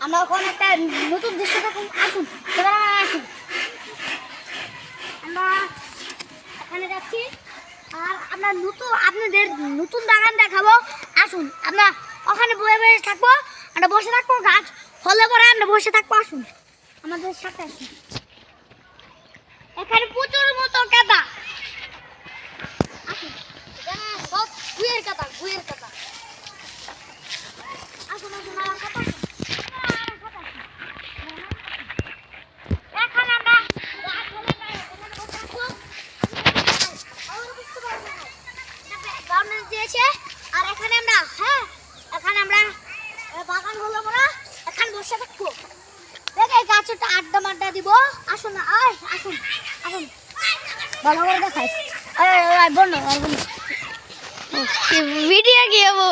আমরা এখন একটা নতুন দৃশ্য দেখুন, আসুন আসুন। আমরা এখানে যাচ্ছি আর আমরা আপনাদের নতুন বাগান দেখাবো। আসুন আমরা ওখানে বসে থাকবো, আমরা বসে থাকবো, গাছ ফলে পরে আমরা বসে থাকবো। আসুন আমাদের সাথে আসুন। এখানে প্রচুর মতো কাদা, আসুন সব গুয়ের কাদা। আসুন আসুন আমার সাথে আসুন। এখানে আমরা দিয়েছে আর এখানে আমরা এখানে আমরা বাগান হলো বলা, এখানে বসে থাকবো, দেখে গাছটা আড্ডা মাড্ডা দিব। আসুন না, আসুন আসুন, ভালো করে দেখাই ভিডিও কি হবো।